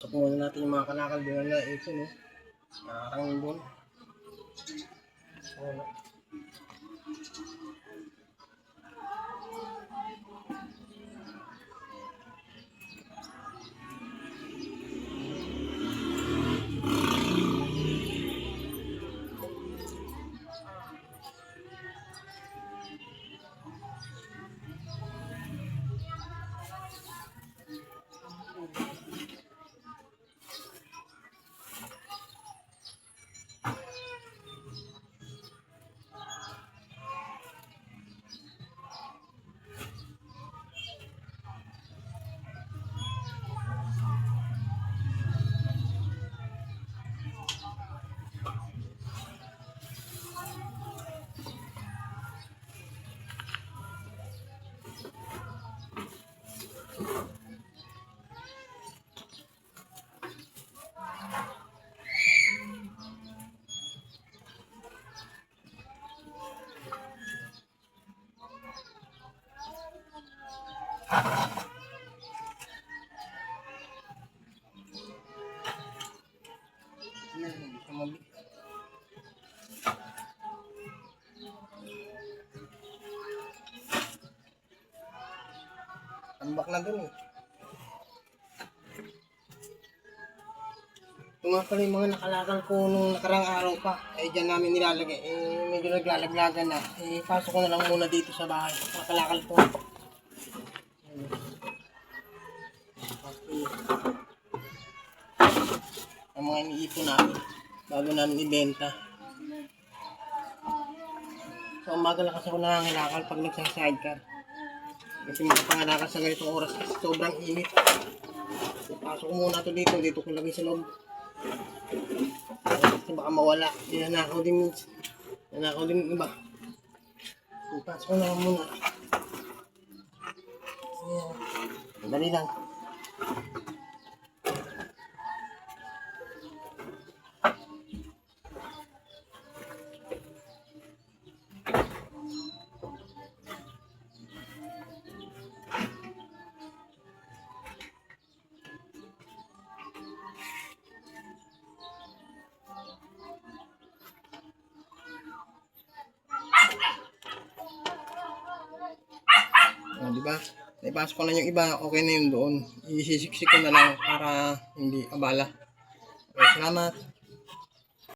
Tutungan natin yung mga kalakal doon na ito, no? Nakakarangin doon. Ano? Tambak na dun eh. Ito nga pala yung mga nakalakal ko nung nakarang araw pa. Eh dyan namin nilalagay. Eh medyo naglalaglagan na. Eh pasok ko na lang muna dito sa bahay. Nakalakal ko. Ang mga iniipon namin bago namin ibenta. So umaga lang kasi ako nangangilakal pag nagsasidecar. Kasi makapangalakal sa ganitong oras kasi sobrang init. So, pasok ko muna ito dito. Dito ko lagay sa loob. Kasi baka mawala. Nanakaw din minsan. Nanakaw din iba. So, pasok ko na muna. Ayan. Dali lang. Diba? Naipasok ko na yung iba, okay na yun doon. Isisiksik ko na lang para hindi abala. Okay, salamat.